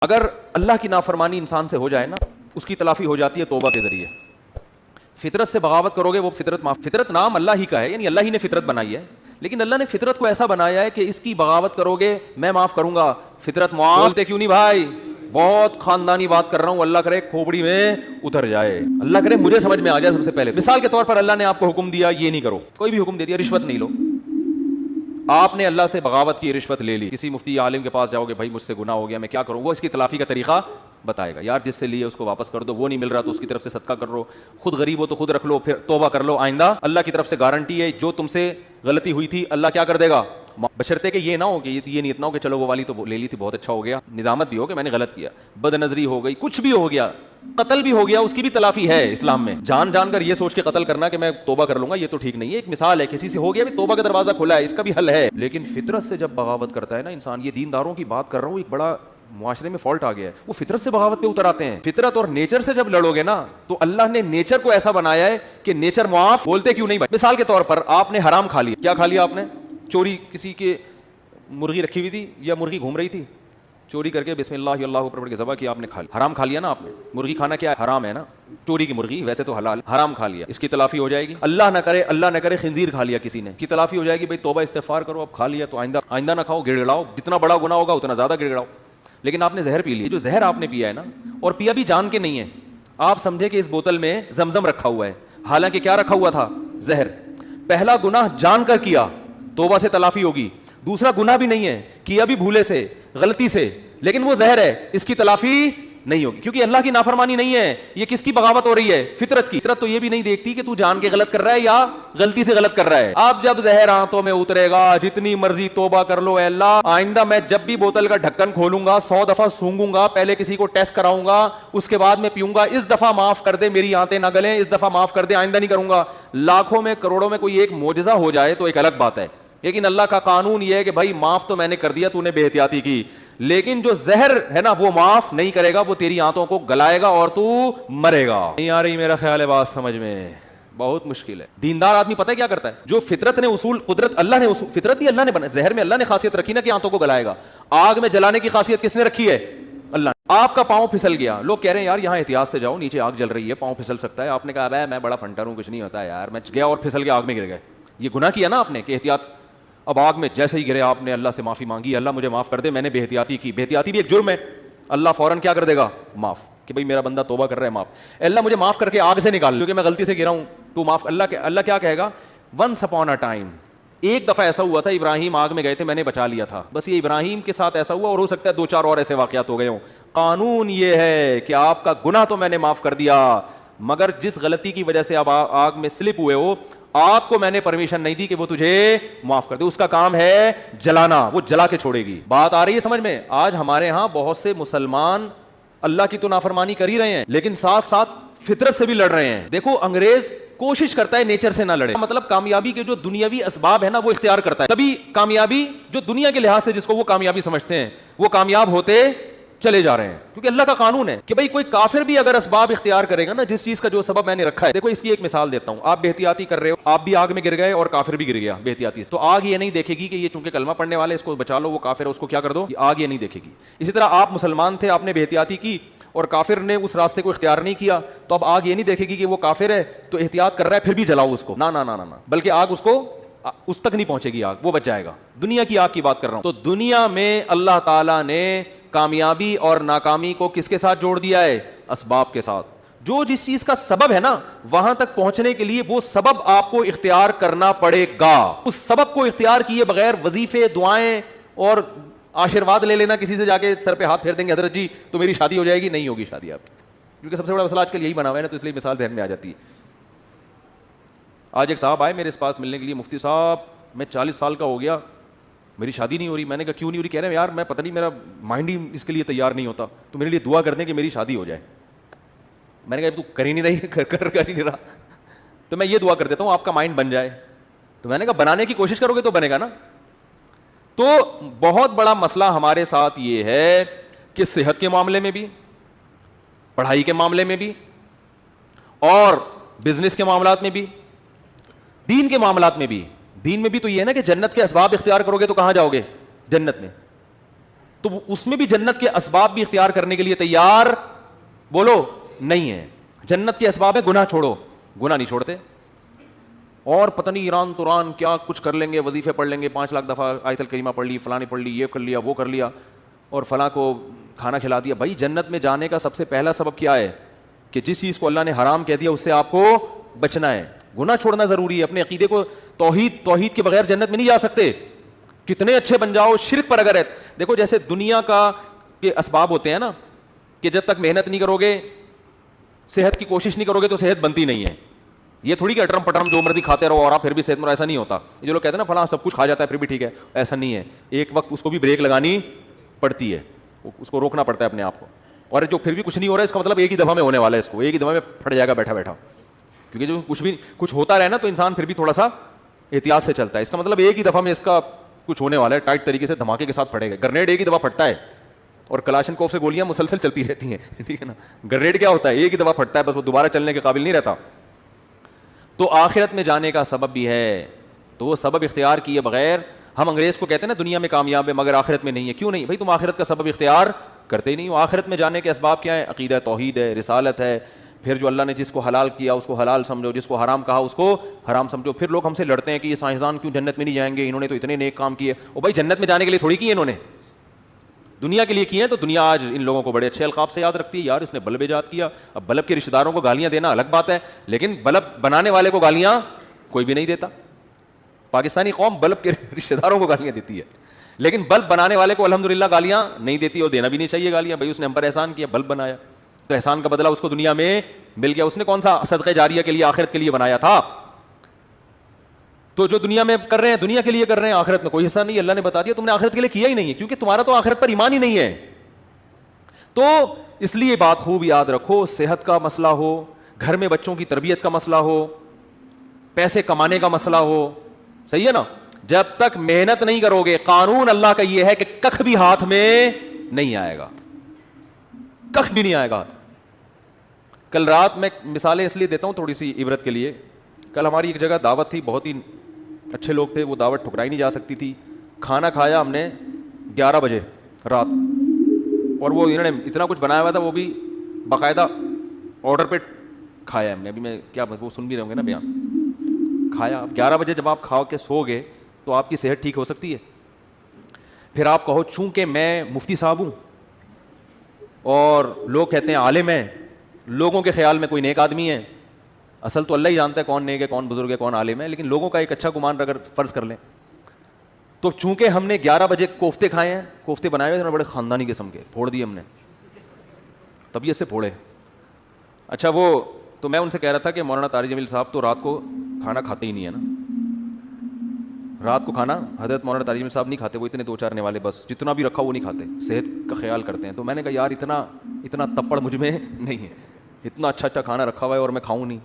اگر اللہ کی نافرمانی انسان سے ہو جائے نا، اس کی تلافی ہو جاتی ہے توبہ کے ذریعے. فطرت سے بغاوت کرو گے وہ فطرت نام اللہ ہی کا ہے، یعنی اللہ ہی نے فطرت بنائی ہے، لیکن اللہ نے فطرت کو ایسا بنایا ہے کہ اس کی بغاوت کرو گے میں معاف کروں گا. فطرت معاف بولتے کیوں نہیں بھائی؟ بہت خاندانی بات کر رہا ہوں، اللہ کرے کھوپڑی میں اتر جائے، اللہ کرے مجھے سمجھ میں آ جائے. سب سے پہلے مثال کے طور پر اللہ نے آپ کو حکم دیا یہ نہیں کرو، کوئی بھی حکم دے دیا، رشوت نہیں لو. آپ نے اللہ سے بغاوت کی، رشوت لے لی. کسی مفتی عالم کے پاس جاؤ گے، بھائی مجھ سے گناہ ہو گیا میں کیا کروں، وہ اس کی تلافی کا طریقہ بتائے گا. یار جس سے لیے اس کو واپس کر دو، وہ نہیں مل رہا تو اس کی طرف سے صدقہ کر لو، خود غریب ہو تو خود رکھ لو، پھر توبہ کر لو. آئندہ اللہ کی طرف سے گارنٹی ہے جو تم سے غلطی ہوئی تھی اللہ کیا کر دے گا، بشرطے کہ یہ نہ ہو کہ یہ نیت نہ ہو کہ چلو وہ والی تو لے لی تھی بہت اچھا ہو گیا، ندامت بھی ہو کہ میں نے غلط کیا، بد نظری ہو گئی، کچھ بھی ہو گیا، قتل بھی ہو گیا، اس کی بھی تلافی ہے اسلام میں. جان کر یہ سوچ کے قتل کرنا کہ میں توبہ کر لوں گا، یہ تو ٹھیک نہیں ہے. ایک مثال ہے، کسی سے ہو گیا بھی توبہ کا دروازہ کھلا ہے، اس کا بھی حل ہے. لیکن فطرت سے جب بغاوت کرتا ہے نا انسان، یہ دینداروں کی بات کر رہا ہوں، ایک بڑا معاشرے میں فالٹ آ گیا ہے، وہ فطرت سے بغاوت پہ اتر آتے ہیں. فطرت اور نیچر سے جب لڑو گے نا تو اللہ نے نیچر کو ایسا بنایا ہے کہ نیچر معاف بولتے کیوں نہیں بھائی. مثال کے طور پر آپ نے حرام کھا لیا. کیا کھا لیا آپ نے؟ چوری، کسی کے مرغی رکھی ہوئی تھی یا مرغی گھوم رہی تھی، چوری کر کے بسم اللہ اللہ اوپر پڑھ کے ذبح کیا آپ نے، کھا لیا، حرام کھا لیا نا آپ نے. مرغی کھانا کیا ہے؟ حرام ہے نا. چوری کی مرغی ویسے تو حلال، حرام کھا لیا، اس کی تلافی ہو جائے گی. اللہ نہ کرے خنزیر کھا لیا کسی نے، کی تلافی ہو جائے گی. بھائی توبہ استغفار کرو، اب کھا لیا تو آئندہ نہ کھاؤ، گڑ گڑاؤ، جتنا بڑا گناہ ہوگا اتنا زیادہ گڑ گڑاؤ. لیکن آپ نے زہر پی لی. جو زہر آپ نے پیا ہے نا، اور پیا بھی جان کے نہیں ہے، آپ سمجھے کہ اس بوتل میں زمزم رکھا ہوا ہے، حالانکہ کیا رکھا ہوا تھا؟ زہر. پہلا گناہ جان کر کیا، توبہ سے تلافی ہوگی. دوسرا گناہ بھی نہیں ہے، کیا بھی بھولے سے، غلطی سے، لیکن وہ زہر ہے، اس کی تلافی نہیں ہوگی، کیونکہ اللہ کی نافرمانی نہیں ہے. یہ کس کی بغاوت ہو رہی ہے؟ فطرت کی. فطرت تو یہ بھی نہیں دیکھتی کہ تو جان کے غلط کر رہا ہے یا غلطی سے غلط کر رہا ہے. اب جب زہر آنتوں میں اترے گا، جتنی مرضی توبہ کر لو، اے اللہ آئندہ میں جب بھی بوتل کا ڈھکن کھولوں گا 100 دفعہ سونگوں گا، پہلے کسی کو ٹیسٹ کراؤں گا، اس کے بعد میں پیوں گا، اس دفعہ معاف کر دے، میری آنتیں نہ گلیں، اس دفعہ معاف کر دے، آئندہ نہیں کروں گا. لاکھوں میں کروڑوں میں کوئی ایک معجزہ ہو جائے تو ایک الگ بات ہے، لیکن اللہ کا قانون یہ ہے کہ بھائی معاف تو میں نے کر دیا، تو نے بے احتیاطی کی، لیکن جو زہر ہے نا وہ معاف نہیں کرے گا، وہ تیری آنتوں کو گلائے گا اور تو مرے گا. نہیں آ رہی میرا خیال ہے بات سمجھ میں؟ بہت مشکل ہے. دیندار آدمی پتہ ہے کیا کرتا ہے؟ جو فطرت نے اصول، قدرت اللہ نے اصول، فطرت بھی اللہ نے بنا، زہر میں اللہ نے خاصیت رکھی نا کہ آنتوں کو گلائے گا. آگ میں جلانے کی خاصیت کس نے رکھی ہے؟ اللہ نے. آپ کا پاؤں پھسل گیا، لوگ کہہ رہے ہیں یار یہاں احتیاط سے جاؤ، نیچے آگ جل رہی ہے، پاؤں پھسل سکتا ہے. آپ نے کہا میں بڑا فنٹر ہوں، کچھ نہیں ہوتا ہے یار، میں گیا اور پھسل کے آگ میں گر گئے. یہ گناہ کیا نا آپ نے کہ احتیاط. اب آگ میں جیسے ہی گرے آپ نے اللہ سے معافی مانگی، اللہ مجھے معاف کر دے، میں نے بے احتیاطی کی. بے احتیاطی بھی ایک جرم ہے. اللہ فوراً کیا کر دے گا؟ معاف. کہ بھائی میرا بندہ توبہ کر رہا ہے، معاف. اللہ مجھے معاف کر کے آگ سے نکال، کیونکہ میں غلطی سے گرا ہوں، تو معاف. اللہ کیا کہے گا؟ ونس اپون اے ٹائم، ایک دفعہ ایسا ہوا تھا، ابراہیم آگ میں گئے تھے، میں نے بچا لیا تھا. بس یہ ابراہیم کے ساتھ ایسا ہوا، اور ہو سکتا ہے 2-4 اور ایسے واقعات ہو گئے ہوں. قانون یہ ہے کہ آپ کا گناہ تو میں نے معاف کر دیا، مگر جس غلطی کی وجہ سے آپ آگ میں سلپ ہوئے ہو، آگ کو میں نے پرمیشن نہیں دی کہ وہ تجھے معاف کر دے. اس کا کام ہے جلانا، وہ جلا کے چھوڑے گی. بات آ رہی ہے سمجھ میں؟ آج ہمارے ہاں بہت سے مسلمان اللہ کی تو نافرمانی کر ہی رہے ہیں، لیکن ساتھ ساتھ فطرت سے بھی لڑ رہے ہیں. دیکھو انگریز کوشش کرتا ہے نیچر سے نہ لڑے، مطلب کامیابی کے جو دنیاوی اسباب ہے نا وہ اختیار کرتا ہے، تبھی کامیابی جو دنیا کے لحاظ سے جس کو وہ کامیابی سمجھتے ہیں وہ کامیاب ہوتے چلے جا رہے ہیں. کیونکہ اللہ کا قانون ہے کہ بھائی کوئی کافر بھی اگر اسباب اختیار کرے گا نا، جس چیز کا جو سبب میں نے رکھا ہے. دیکھو اس کی ایک مثال دیتا ہوں. آپ بے احتیاطی کر رہے ہو، آپ بھی آگ میں گر گئے اور کافر بھی گر گیا بے احتیاطی سے، تو آگ یہ نہیں دیکھے گی کہ یہ چونکہ کلمہ پڑھنے والے اس کو بچا لو، وہ کافر ہے اس کو کیا کر دو، آگ یہ نہیں دیکھے گی. اسی طرح آپ مسلمان تھے، آپ نے بے احتیاطی کی اور کافر نے اس راستے کو اختیار نہیں کیا، تو اب آگ یہ نہیں دیکھے گی کہ وہ کافر ہے تو احتیاط کر رہا ہے پھر بھی جلاؤ اس کو، نہ نہ نہ نہ، بلکہ آگ اس تک نہیں پہنچے گی، آگ وہ بچ جائے گا. دنیا کی آگ کی بات کر رہا ہوں. تو دنیا میں اللہ تعالیٰ نے کامیابی اور ناکامی کو کس کے ساتھ جوڑ دیا ہے؟ اسباب کے ساتھ. جو جس چیز کا سبب ہے نا وہاں تک پہنچنے کے لیے وہ سبب آپ کو اختیار کرنا پڑے گا. اس سبب کو اختیار کیے بغیر وظیفے، دعائیں اور آشرواد لے لینا، کسی سے جا کے سر پہ ہاتھ پھیر دیں گے حضرت جی تو میری شادی ہو جائے گی، نہیں ہوگی شادی آپ کی. کیونکہ سب سے بڑا مسئلہ آج کل یہی بنا ہوا ہے نا، تو اس لیے مثال ذہن میں آ جاتی ہے. آج ایک صاحب آئے میرے پاس ملنے کے لیے، مفتی صاحب میں 40 سال کا ہو گیا، میری شادی نہیں ہو رہی. میں نے کہا کیوں نہیں ہو رہی؟ کہہ رہے ہیں یار میں پتہ نہیں، میرا مائنڈ ہی اس کے لیے تیار نہیں ہوتا، تو میرے لیے دعا کر دیں کہ میری شادی ہو جائے. میں نے کہا تو کر ہی نہیں رہی، کر ہی نہیں رہا، تو میں یہ دعا کر دیتا ہوں آپ کا مائنڈ بن جائے. تو میں نے کہا بنانے کی کوشش کرو گے تو بنے گا نا. تو بہت بڑا مسئلہ ہمارے ساتھ یہ ہے کہ صحت کے معاملے میں بھی، پڑھائی کے معاملے میں بھی، اور بزنس کے معاملات میں بھی، دین کے معاملات میں بھی. دین میں بھی تو یہ ہے نا کہ جنت کے اسباب اختیار کرو گے تو کہاں جاؤ گے؟ جنت میں. تو اس میں بھی جنت کے اسباب بھی اختیار کرنے کے لیے تیار بولو نہیں ہے. جنت کے اسباب ہے گناہ چھوڑو, گناہ نہیں چھوڑتے, اور پتہ نہیں ایران توران کیا کچھ کر لیں گے, وظیفے پڑھ لیں گے 5 لاکھ دفعہ آیت الکریمہ پڑھ لی, فلاں نے پڑھ لی, یہ کر لیا, وہ کر لیا, اور فلاں کو کھانا کھلا دیا. بھائی جنت میں جانے کا سب سے پہلا سبب کیا ہے کہ جس چیز کو اللہ نے حرام کہہ دیا اس سے آپ کو بچنا ہے. گناہ چھوڑنا ضروری ہے. اپنے عقیدے کو توحید کے بغیر جنت میں نہیں جا سکتے. کتنے اچھے بن جاؤ, شرک پر اگر ہے. دیکھو جیسے دنیا کا کے اسباب ہوتے ہیں نا, کہ جب تک محنت نہیں کرو گے, صحت کی کوشش نہیں کرو گے تو صحت بنتی نہیں ہے. یہ تھوڑی کہ اٹرم پٹرم جو مرضی کھاتے رہو اور آپ پھر بھی صحت مند, ایسا نہیں ہوتا. جو لوگ کہتے ہیں نا فلاں سب کچھ کھا جاتا ہے پھر بھی ٹھیک ہے, ایسا نہیں ہے. ایک وقت اس کو بھی بریک لگانی پڑتی ہے, اس کو روکنا پڑتا ہے اپنے آپ کو. اور جو پھر بھی کچھ نہیں ہو رہا ہے اس کا مطلب ایک ہی دفعہ میں ہونے والا ہے, اس کو ایک ہی دفعہ میں پھٹ جائے گا بیٹھا بیٹھا. کیونکہ جو کچھ ہوتا رہے نا تو انسان پھر بھی تھوڑا سا احتیاط سے چلتا ہے. اس کا مطلب ایک ہی دفعہ میں اس کا کچھ ہونے والا ہے, ٹائٹ طریقے سے دھماکے کے ساتھ پھٹے گا. گرنیڈ ایک ہی دفعہ پھٹتا ہے, اور کلاشن کوف سے گولیاں مسلسل چلتی رہتی ہیں, ٹھیک ہے نا. گرنیڈ کیا ہوتا ہے, ایک ہی دفعہ پھٹتا ہے بس, وہ دوبارہ چلنے کے قابل نہیں رہتا. تو آخرت میں جانے کا سبب بھی ہے, تو وہ سبب اختیار کیے بغیر ہم انگریز کو کہتے ہیں نا دنیا میں کامیاب ہے مگر آخرت میں نہیں ہے. کیوں نہیں بھائی, تم آخرت کا سبب اختیار کرتے ہی نہیں ہو. آخرت میں جانے کے اسباب کیا ہیں؟ عقیدہ توحید ہے, رسالت ہے, پھر جو اللہ نے جس کو حلال کیا اس کو حلال سمجھو, جس کو حرام کہا اس کو حرام سمجھو. پھر لوگ ہم سے لڑتے ہیں کہ یہ سائنسدان کیوں جنت میں نہیں جائیں گے, انہوں نے تو اتنے نیک کام کیے. او بھائی جنت میں جانے کے لیے تھوڑی کیے انہوں نے, دنیا کے لیے کیے ہیں. تو دنیا آج ان لوگوں کو بڑے اچھے القاب سے یاد رکھتی ہے, یار اس نے بلب ایجاد کیا. اب بلب کے رشتہ داروں کو گالیاں دینا الگ بات ہے, لیکن بلب بنانے والے کو گالیاں کوئی بھی نہیں دیتا. پاکستانی قوم بلب کے رشتہ داروں کو گالیاں دیتی ہے, لیکن بلب بنانے والے کو الحمدللہ گالیاں نہیں دیتی, اور دینا بھی نہیں چاہیے گالیاں. بھائی اس نے ہم پر احسان کیا, بلب بنایا, تو احسان کا بدلہ اس کو دنیا میں مل گیا. اس نے کون سا صدقہ جاریہ کے لیے آخرت کے لیے بنایا تھا. تو جو دنیا میں کر رہے ہیں دنیا کے لیے کر رہے ہیں, آخرت میں کوئی حصہ نہیں. اللہ نے بتا دیا تم نے آخرت کے لیے کیا ہی نہیں ہے, کیونکہ تمہارا تو آخرت پر ایمان ہی نہیں ہے. تو اس لیے بات خوب یاد رکھو, صحت کا مسئلہ ہو, گھر میں بچوں کی تربیت کا مسئلہ ہو, پیسے کمانے کا مسئلہ ہو, صحیح ہے نا, جب تک محنت نہیں کرو گے, قانون اللہ کا یہ ہے کہ کخ بھی ہاتھ میں نہیں آئے گا, کخ بھی نہیں آئے گا. کل رات میں مثالیں اس لیے دیتا ہوں تھوڑی سی عبرت کے لیے. کل ہماری ایک جگہ دعوت تھی, بہت ہی اچھے لوگ تھے, وہ دعوت ٹھکرائی نہیں جا سکتی تھی. کھانا کھایا ہم نے 11 بجے رات, اور وہ انہوں نے اتنا کچھ بنایا ہوا تھا, وہ بھی باقاعدہ آرڈر پہ کھایا ہم نے. ابھی میں کیا بس وہ سن بھی رہے ہوں گے نا بیان. کھایا, اب 11 بجے جب آپ کھاؤ کے سو گئے تو آپ کی صحت ٹھیک ہو سکتی ہے؟ پھر آپ کہو چونکہ میں مفتی صاحب ہوں اور لوگ کہتے ہیں عالم ہیں, لوگوں کے خیال میں کوئی نیک آدمی ہے, اصل تو اللہ ہی جانتا ہے کون نیک ہے, کون بزرگ ہے, کون عالم ہے, لیکن لوگوں کا ایک اچھا گمان اگر فرض کر لیں تو چونکہ ہم نے 11 بجے کوفتے کھائے ہیں, کوفتے بنائے ہوئے بڑے خاندانی قسم کے, پھوڑ دیے ہم نے, طبیعت سے پھوڑے. اچھا وہ تو میں ان سے کہہ رہا تھا کہ مولانا طارق جمیل صاحب تو رات کو کھانا کھاتے ہی نہیں ہے نا, رات کو کھانا حضرت مولانا طارق جمیل صاحب نہیں کھاتے, وہ اتنے 2-4 نے والے بس, جتنا بھی رکھا وہ نہیں کھاتے, صحت کا خیال کرتے ہیں. تو میں نے کہا یار اتنا تپڑ مجھ میں نہیں ہے, اتنا اچھا کھانا رکھا ہوا ہے اور میں کھاؤں نہیں.